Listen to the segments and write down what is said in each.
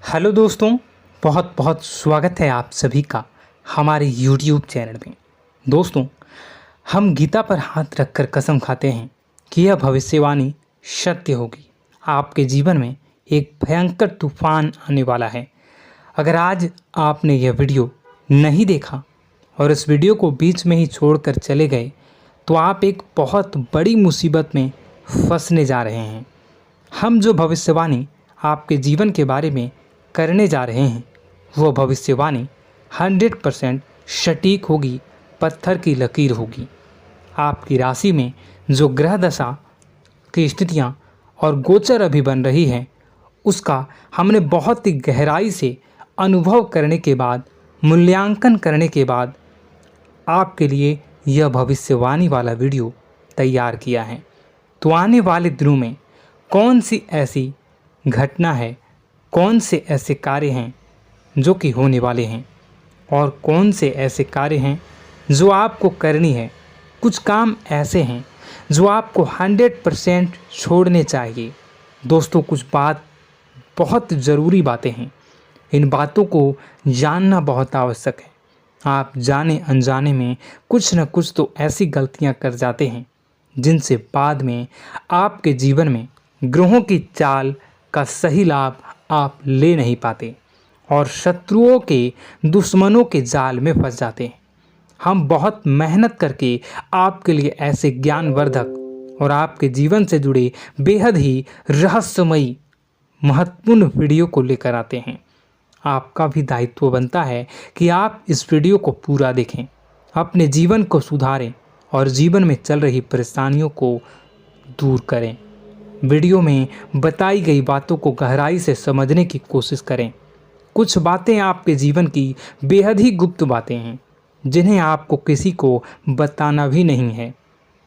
Hello दोस्तों, बहुत बहुत स्वागत है आप सभी का हमारे YouTube चैनल में। दोस्तों, हम गीता पर हाथ रखकर कसम खाते हैं कि यह भविष्यवाणी सत्य होगी। आपके जीवन में एक भयंकर तूफान आने वाला है। अगर आज आपने यह वीडियो नहीं देखा और इस वीडियो को बीच में ही छोड़कर चले गए तो आप एक बहुत बड़ी मुसीबत में फंसने जा रहे हैं। हम जो भविष्यवाणी आपके जीवन के बारे में करने जा रहे हैं वो भविष्यवाणी 100% सटीक होगी, पत्थर की लकीर होगी। आपकी राशि में जो ग्रह दशा की स्थितियां और गोचर अभी बन रही है उसका हमने बहुत ही गहराई से अनुभव करने के बाद, मूल्यांकन करने के बाद आपके लिए यह भविष्यवाणी वाला वीडियो तैयार किया है। तो आने वाले दिनों में कौन सी ऐसी घटना है, कौन से ऐसे कार्य हैं जो कि होने वाले हैं और कौन से ऐसे कार्य हैं जो आपको करनी है। कुछ काम ऐसे हैं जो आपको 100% छोड़ने चाहिए। दोस्तों, कुछ बात बहुत ज़रूरी बातें हैं। इन बातों को जानना बहुत आवश्यक है। आप जाने अनजाने में कुछ न कुछ तो ऐसी गलतियां कर जाते हैं जिनसे बाद में आपके जीवन में ग्रहों की चाल का सही लाभ आप ले नहीं पाते और शत्रुओं के, दुश्मनों के जाल में फंस जाते हैं। हम बहुत मेहनत करके आपके लिए ऐसे ज्ञानवर्धक और आपके जीवन से जुड़े बेहद ही रहस्यमयी महत्वपूर्ण वीडियो को लेकर आते हैं। आपका भी दायित्व बनता है कि आप इस वीडियो को पूरा देखें, अपने जीवन को सुधारें और जीवन में चल रही परेशानियों को दूर करें। वीडियो में बताई गई बातों को गहराई से समझने की कोशिश करें। कुछ बातें आपके जीवन की बेहद ही गुप्त बातें हैं जिन्हें आपको किसी को बताना भी नहीं है।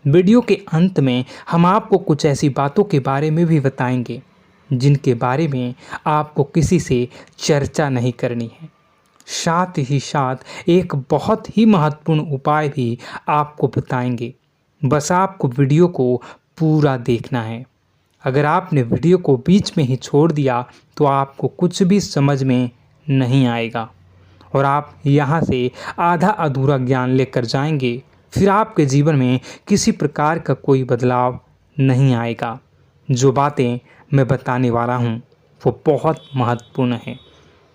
वीडियो के अंत में हम आपको कुछ ऐसी बातों के बारे में भी बताएंगे जिनके बारे में आपको किसी से चर्चा नहीं करनी है। साथ ही साथ एक बहुत ही महत्वपूर्ण उपाय भी आपको बताएंगे। बस आपको वीडियो को पूरा देखना है। अगर आपने वीडियो को बीच में ही छोड़ दिया तो आपको कुछ भी समझ में नहीं आएगा और आप यहाँ से आधा अधूरा ज्ञान लेकर जाएंगे। फिर आपके जीवन में किसी प्रकार का कोई बदलाव नहीं आएगा। जो बातें मैं बताने वाला हूँ वो बहुत महत्वपूर्ण है।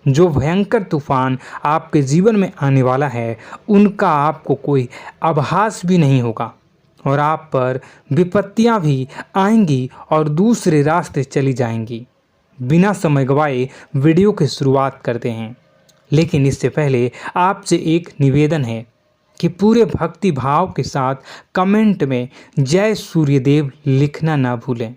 जो भयंकर तूफान आपके जीवन में आने वाला है उनका आपको कोई आभास भी नहीं होगा और आप पर विपत्तियां भी आएंगी और दूसरे रास्ते चली जाएंगी। बिना समय गवाए वीडियो की शुरुआत करते हैं, लेकिन इससे पहले आपसे एक निवेदन है कि पूरे भक्ति भाव के साथ कमेंट में जय सूर्यदेव लिखना ना भूलें।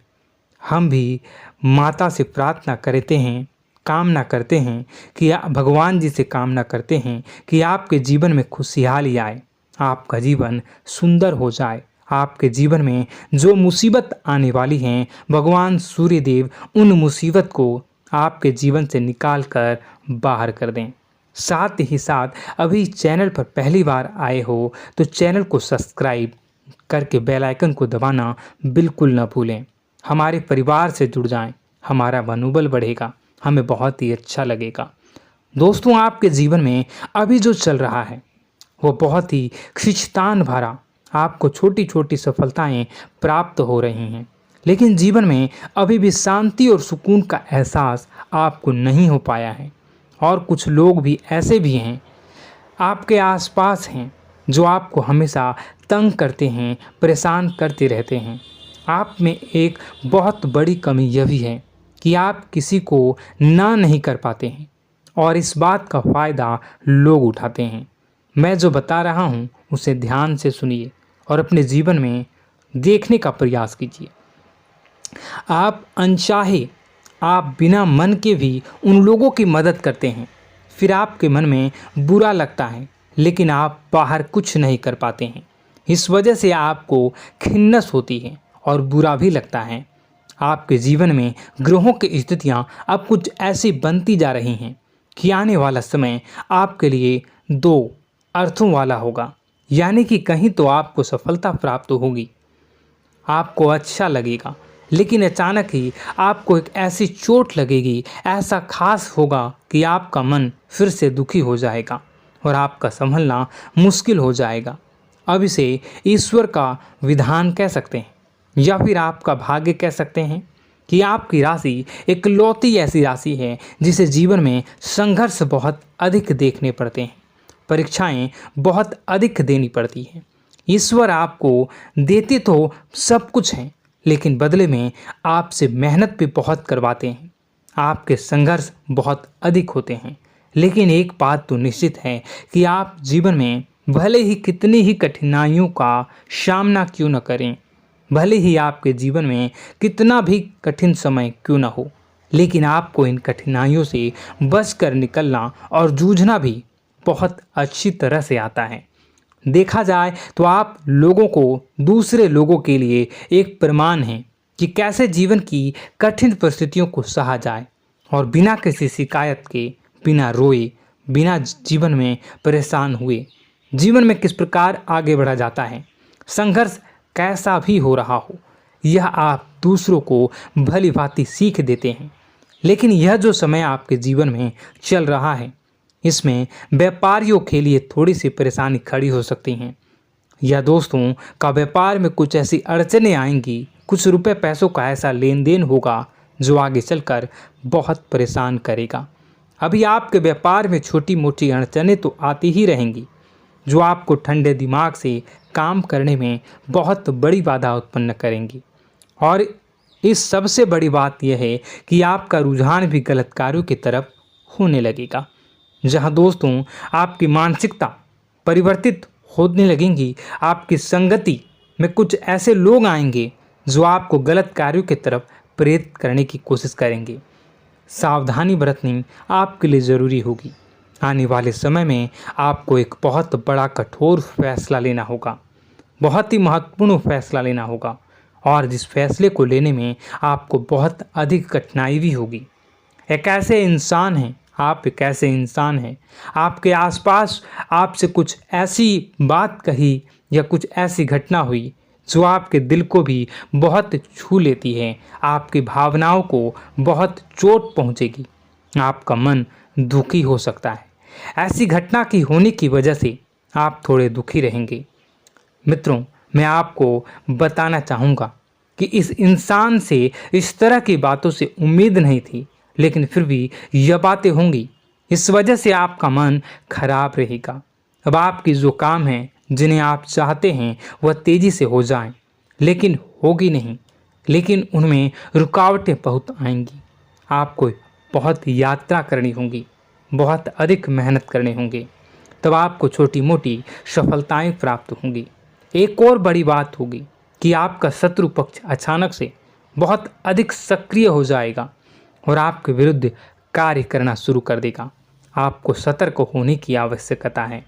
हम भी माता से प्रार्थना करते हैं, कामना करते हैं कि भगवान जी से कामना करते हैं कि आपके जीवन में खुशहाली आए, आपका जीवन सुंदर हो जाए। आपके जीवन में जो मुसीबत आने वाली हैं भगवान सूर्यदेव उन मुसीबत को आपके जीवन से निकाल कर बाहर कर दें। साथ ही साथ अभी चैनल पर पहली बार आए हो तो चैनल को सब्सक्राइब करके बेल आइकन को दबाना बिल्कुल न भूलें। हमारे परिवार से जुड़ जाएं, हमारा मनोबल बढ़ेगा, हमें बहुत ही अच्छा लगेगा। दोस्तों, आपके जीवन में अभी जो चल रहा है वो बहुत ही खींचतान भरा, आपको छोटी छोटी सफलताएं प्राप्त हो रही हैं, लेकिन जीवन में अभी भी शांति और सुकून का एहसास आपको नहीं हो पाया है। और कुछ लोग भी ऐसे भी हैं आपके आसपास हैं जो आपको हमेशा तंग करते हैं, परेशान करते रहते हैं। आप में एक बहुत बड़ी कमी यह भी है कि आप किसी को ना नहीं कर पाते हैं और इस बात का फ़ायदा लोग उठाते हैं। मैं जो बता रहा हूँ उसे ध्यान से सुनिए और अपने जीवन में देखने का प्रयास कीजिए। आप अनचाहे, आप बिना मन के भी उन लोगों की मदद करते हैं, फिर आपके मन में बुरा लगता है लेकिन आप बाहर कुछ नहीं कर पाते हैं। इस वजह से आपको खिन्नस होती है और बुरा भी लगता है। आपके जीवन में ग्रहों की स्थितियाँ अब कुछ ऐसी बनती जा रही हैं कि आने वाला समय आपके लिए दो अर्थों वाला होगा। यानी कि कहीं तो आपको सफलता प्राप्त होगी, आपको अच्छा लगेगा लेकिन अचानक ही आपको एक ऐसी चोट लगेगी, ऐसा खास होगा कि आपका मन फिर से दुखी हो जाएगा और आपका संभलना मुश्किल हो जाएगा। अब इसे ईश्वर का विधान कह सकते हैं या फिर आपका भाग्य कह सकते हैं कि आपकी राशि इकलौती ऐसी राशि है जिसे जीवन में संघर्ष बहुत अधिक देखने पड़ते हैं, परीक्षाएं बहुत अधिक देनी पड़ती हैं। ईश्वर आपको देते तो सब कुछ हैं, लेकिन बदले में आपसे मेहनत भी बहुत करवाते हैं। आपके संघर्ष बहुत अधिक होते हैं, लेकिन एक बात तो निश्चित है कि आप जीवन में भले ही कितनी ही कठिनाइयों का सामना क्यों न करें, भले ही आपके जीवन में कितना भी कठिन समय क्यों न हो, लेकिन आपको इन कठिनाइयों से बच कर निकलना और जूझना भी बहुत अच्छी तरह से आता है। देखा जाए तो आप लोगों को दूसरे लोगों के लिए एक प्रमाण हैं कि कैसे जीवन की कठिन परिस्थितियों को सहा जाए और बिना किसी शिकायत के, बिना रोए, बिना जीवन में परेशान हुए जीवन में किस प्रकार आगे बढ़ा जाता है। संघर्ष कैसा भी हो रहा हो, यह आप दूसरों को भली भांति सीख देते हैं। लेकिन यह जो समय आपके जीवन में चल रहा है, इसमें व्यापारियों के लिए थोड़ी सी परेशानी खड़ी हो सकती हैं, या दोस्तों का व्यापार में कुछ ऐसी अड़चनें आएंगी, कुछ रुपए पैसों का ऐसा लेन देन होगा जो आगे चलकर बहुत परेशान करेगा। अभी आपके व्यापार में छोटी मोटी अड़चनें तो आती ही रहेंगी, जो आपको ठंडे दिमाग से काम करने में बहुत बड़ी बाधा उत्पन्न करेंगी। और इस सबसे बड़ी बात यह है कि आपका रुझान भी गलत कार्यों की तरफ होने लगेगा, जहां दोस्तों आपकी मानसिकता परिवर्तित होने लगेंगी। आपकी संगति में कुछ ऐसे लोग आएंगे जो आपको गलत कार्यों की तरफ प्रेरित करने की कोशिश करेंगे। सावधानी बरतनी आपके लिए ज़रूरी होगी। आने वाले समय में आपको एक बहुत बड़ा कठोर फैसला लेना होगा, बहुत ही महत्वपूर्ण फैसला लेना होगा, और जिस फैसले को लेने में आपको बहुत अधिक कठिनाई भी होगी। एक ऐसे इंसान हैं, आप एक ऐसे इंसान हैं, आपके आसपास आपसे कुछ ऐसी बात कही या कुछ ऐसी घटना हुई जो आपके दिल को भी बहुत छू लेती है, आपकी भावनाओं को बहुत चोट पहुंचेगी, आपका मन दुखी हो सकता है। ऐसी घटना की होने की वजह से आप थोड़े दुखी रहेंगे। मित्रों, मैं आपको बताना चाहूँगा कि इस इंसान से इस तरह की बातों से उम्मीद नहीं थी, लेकिन फिर भी यह बातें होंगी। इस वजह से आपका मन खराब रहेगा। अब आपकी जो काम है, जिन्हें आप चाहते हैं वह तेज़ी से हो जाएं, लेकिन होगी नहीं, लेकिन उनमें रुकावटें बहुत आएंगी। आपको बहुत यात्रा करनी होगी, बहुत अधिक मेहनत करने होंगे, तब आपको छोटी मोटी सफलताएं प्राप्त होंगी। एक और बड़ी बात होगी कि आपका शत्रु पक्ष अचानक से बहुत अधिक सक्रिय हो जाएगा और आपके विरुद्ध कार्य करना शुरू कर देगा। आपको सतर्क होने की आवश्यकता है।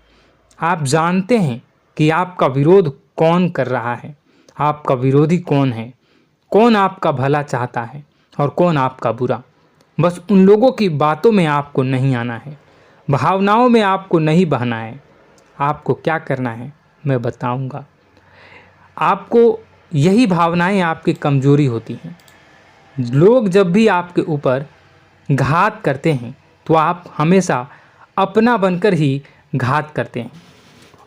आप जानते हैं कि आपका विरोध कौन कर रहा है, आपका विरोधी कौन है, कौन आपका भला चाहता है और कौन आपका बुरा। बस उन लोगों की बातों में आपको नहीं आना है, भावनाओं में आपको नहीं बहना है। आपको क्या करना है मैं बताऊंगा। आपको यही भावनाएं आपकी कमजोरी होती हैं। लोग जब भी आपके ऊपर घात करते हैं तो आप हमेशा अपना बनकर ही घात करते हैं।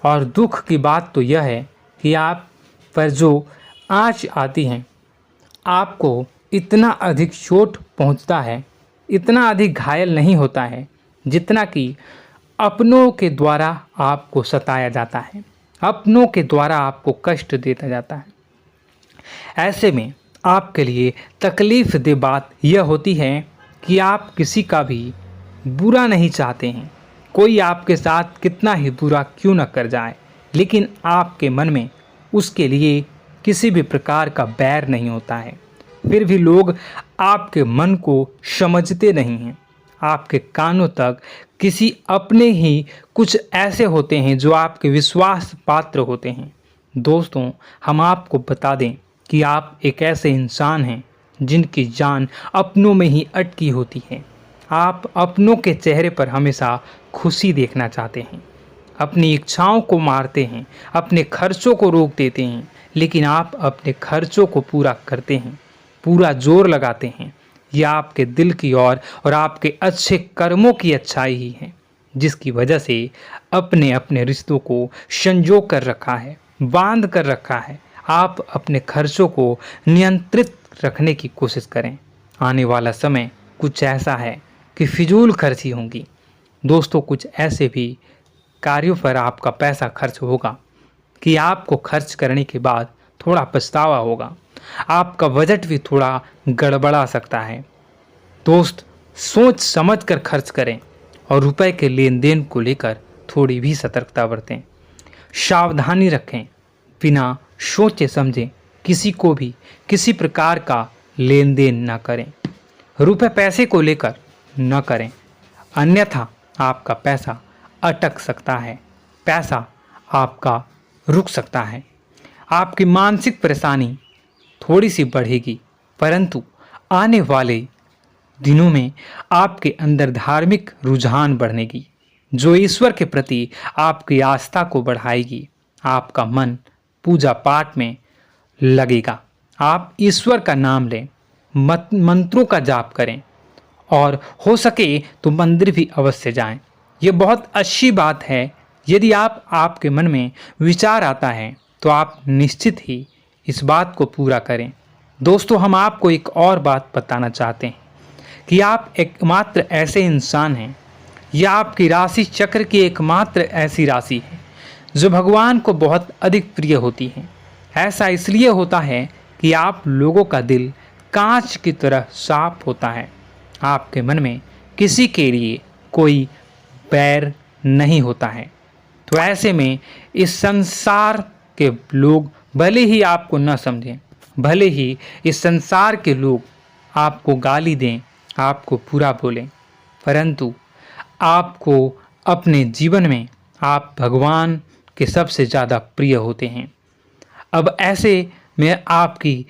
और दुख की बात तो यह है कि आप पर जो आँच आती है, आपको इतना अधिक चोट पहुंचता है, इतना अधिक घायल नहीं होता है जितना कि अपनों के द्वारा आपको सताया जाता है, अपनों के द्वारा आपको कष्ट देता जाता है। ऐसे में आपके लिए तकलीफ़ दे बात यह होती है कि आप किसी का भी बुरा नहीं चाहते हैं। कोई आपके साथ कितना ही बुरा क्यों न कर जाए, लेकिन आपके मन में उसके लिए किसी भी प्रकार का बैर नहीं होता है। फिर भी लोग आपके मन को समझते नहीं हैं। आपके कानों तक किसी अपने ही कुछ ऐसे होते हैं जो आपके विश्वास पात्र होते हैं। दोस्तों, हम आपको बता दें कि आप एक ऐसे इंसान हैं जिनकी जान अपनों में ही अटकी होती है। आप अपनों के चेहरे पर हमेशा खुशी देखना चाहते हैं, अपनी इच्छाओं को मारते हैं, अपने खर्चों को रोक देते हैं, लेकिन आप अपने खर्चों को पूरा करते हैं। पूरा जोर लगाते हैं, यह आपके दिल की और आपके अच्छे कर्मों की अच्छाई ही है, जिसकी वजह से अपने अपने रिश्तों को संजो कर रखा है, बांध कर रखा है। आप अपने खर्चों को नियंत्रित रखने की कोशिश करें। आने वाला समय कुछ ऐसा है कि फिजूल खर्ची होंगी। दोस्तों, कुछ ऐसे भी कार्यों पर आपका पैसा खर्च होगा कि आपको खर्च करने के बाद थोड़ा पछतावा होगा। आपका बजट भी थोड़ा गड़बड़ा सकता है। दोस्त, सोच समझ कर खर्च करें और रुपए के लेन देन को लेकर थोड़ी भी सतर्कता बरतें। सावधानी रखें, बिना सोचे समझे किसी को भी किसी प्रकार का लेन देन न करें। रुपए पैसे को लेकर न करें, अन्यथा आपका पैसा अटक सकता है, पैसा आपका रुक सकता है। आपकी मानसिक परेशानी थोड़ी सी बढ़ेगी, परंतु आने वाले दिनों में आपके अंदर धार्मिक रुझान बढ़नेगी, जो ईश्वर के प्रति आपकी आस्था को बढ़ाएगी। आपका मन पूजा पाठ में लगेगा। आप ईश्वर का नाम लें, मंत्रों का जाप करें और हो सके तो मंदिर भी अवश्य जाएं। ये बहुत अच्छी बात है। यदि आपके मन में विचार आता है तो आप निश्चित ही इस बात को पूरा करें। दोस्तों, हम आपको एक और बात बताना चाहते हैं कि आप एकमात्र ऐसे इंसान हैं, यह आपकी राशि चक्र की एकमात्र ऐसी राशि है जो भगवान को बहुत अधिक प्रिय होती है। ऐसा इसलिए होता है कि आप लोगों का दिल कांच की तरह साफ होता है। आपके मन में किसी के लिए कोई बैर नहीं होता है। तो ऐसे में इस संसार के लोग भले ही आपको न समझें, भले ही इस संसार के लोग आपको गाली दें, आपको बुरा बोलें, परंतु आपको अपने जीवन में आप भगवान के सबसे ज़्यादा प्रिय होते हैं। अब ऐसे में आपकी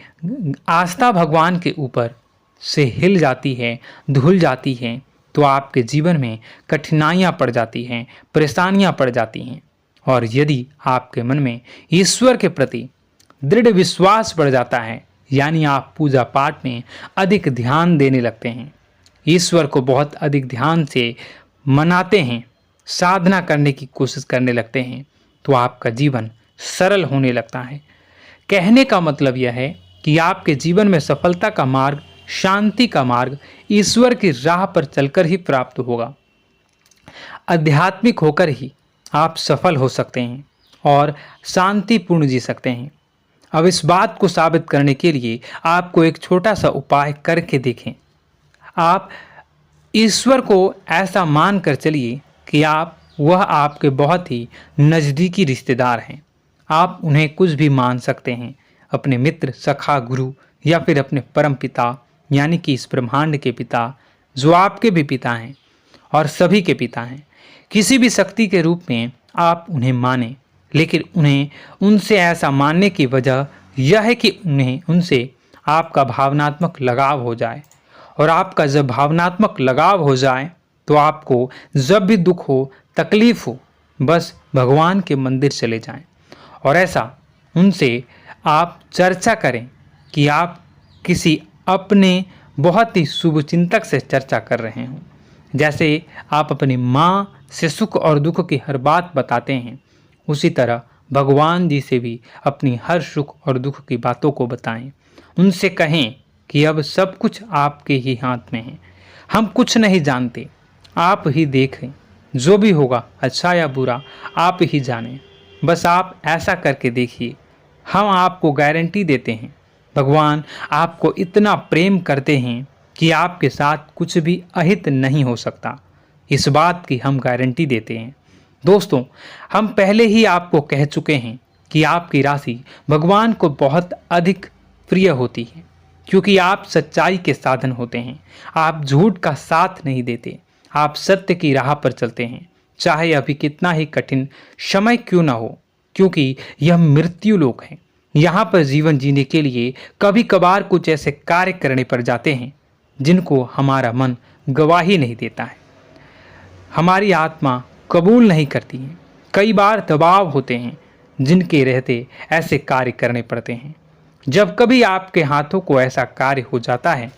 आस्था भगवान के ऊपर से हिल जाती है, धुल जाती है, तो आपके जीवन में कठिनाइयाँ पड़ जाती हैं, परेशानियाँ पड़ जाती हैं। और यदि आपके मन में ईश्वर के प्रति दृढ़ विश्वास बढ़ जाता है, यानी आप पूजा पाठ में अधिक ध्यान देने लगते हैं, ईश्वर को बहुत अधिक ध्यान से मनाते हैं, साधना करने की कोशिश करने लगते हैं, तो आपका जीवन सरल होने लगता है। कहने का मतलब यह है कि आपके जीवन में सफलता का मार्ग, शांति का मार्ग ईश्वर की राह पर चलकर ही प्राप्त होगा। आध्यात्मिक होकर ही आप सफल हो सकते हैं और शांतिपूर्ण जी सकते हैं। अब इस बात को साबित करने के लिए आपको एक छोटा सा उपाय करके देखें। आप ईश्वर को ऐसा मान कर चलिए कि वह आपके बहुत ही नज़दीकी रिश्तेदार हैं। आप उन्हें कुछ भी मान सकते हैं, अपने मित्र, सखा, गुरु या फिर अपने परम पिता, यानी कि इस ब्रह्मांड के पिता, जो आपके भी पिता हैं और सभी के पिता हैं। किसी भी शक्ति के रूप में आप उन्हें मानें, लेकिन उन्हें उनसे ऐसा मानने की वजह यह है कि उनसे आपका भावनात्मक लगाव हो जाए। और आपका जब भावनात्मक लगाव हो जाए तो आपको जब भी दुख हो, तकलीफ हो, बस भगवान के मंदिर चले जाएं और ऐसा उनसे आप चर्चा करें कि आप किसी अपने बहुत ही शुभचिंतक से चर्चा कर रहे हों। जैसे आप अपनी माँ से सुख और दुख की हर बात बताते हैं, उसी तरह भगवान जी से भी अपनी हर सुख और दुख की बातों को बताएं। उनसे कहें कि अब सब कुछ आपके ही हाथ में है, हम कुछ नहीं जानते, आप ही देखें, जो भी होगा अच्छा या बुरा आप ही जानें। बस आप ऐसा करके देखिए, हम आपको गारंटी देते हैं भगवान आपको इतना प्रेम करते हैं कि आपके साथ कुछ भी अहित नहीं हो सकता। इस बात की हम गारंटी देते हैं। दोस्तों, हम पहले ही आपको कह चुके हैं कि आपकी राशि भगवान को बहुत अधिक प्रिय होती है, क्योंकि आप सच्चाई के साधन होते हैं। आप झूठ का साथ नहीं देते, आप सत्य की राह पर चलते हैं, चाहे अभी कितना ही कठिन समय क्यों ना हो, क्योंकि यह मृत्यु लोक है। यहाँ पर जीवन जीने के लिए कभी कभार कुछ ऐसे कार्य करने पड़ जाते हैं जिनको हमारा मन गवाही नहीं देता है, हमारी आत्मा कबूल नहीं करती है। कई बार दबाव होते हैं जिनके रहते ऐसे कार्य करने पड़ते हैं। जब कभी आपके हाथों को ऐसा कार्य हो जाता है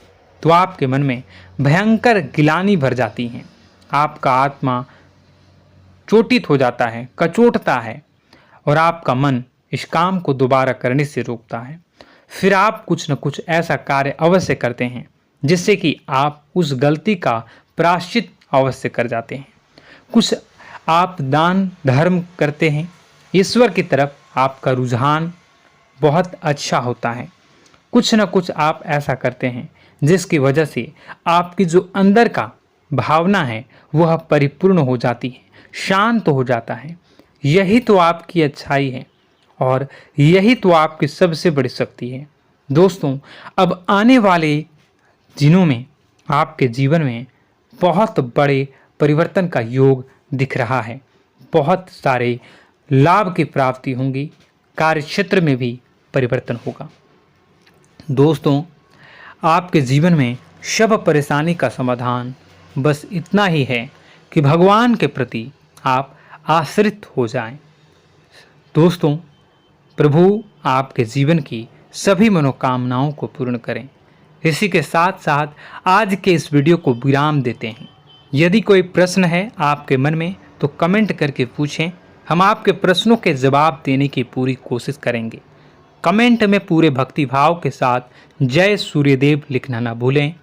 तो आपके मन में भयंकर गिलानी भर जाती है। आपका आत्मा चोटित हो जाता है, कचोटता है और आपका मन इस काम को दोबारा करने से रोकता है। फिर आप कुछ न कुछ ऐसा कार्य अवश्य करते हैं जिससे कि आप उस गलती का प्रायश्चित अवश्य कर जाते हैं। कुछ आप दान धर्म करते हैं। ईश्वर की तरफ आपका रुझान बहुत अच्छा होता है। कुछ न कुछ आप ऐसा करते हैं जिसकी वजह से आपकी जो अंदर का भावना है वह परिपूर्ण हो जाती है, शांत हो जाता है। यही तो आपकी अच्छाई है और यही तो आपकी सबसे बड़ी शक्ति है। दोस्तों, अब आने वाले दिनों में आपके जीवन में बहुत बड़े परिवर्तन का योग दिख रहा है। बहुत सारे लाभ की प्राप्ति होंगी, कार्यक्षेत्र में भी परिवर्तन होगा। दोस्तों, आपके जीवन में सब परेशानी का समाधान बस इतना ही है कि भगवान के प्रति आप आश्रित हो जाएं। दोस्तों, प्रभु आपके जीवन की सभी मनोकामनाओं को पूर्ण करें। इसी के साथ साथ आज के इस वीडियो को विराम देते हैं। यदि कोई प्रश्न है आपके मन में तो कमेंट करके पूछें, हम आपके प्रश्नों के जवाब देने की पूरी कोशिश करेंगे। कमेंट में पूरे भक्तिभाव के साथ जय सूर्यदेव लिखना ना भूलें।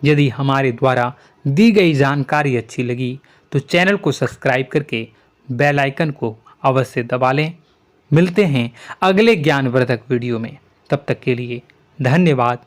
यदि हमारे द्वारा दी गई जानकारी अच्छी लगी तो चैनल को सब्सक्राइब करके बेल आइकन को अवश्य दबा लें। मिलते हैं अगले ज्ञानवर्धक वीडियो में। तब तक के लिए धन्यवाद।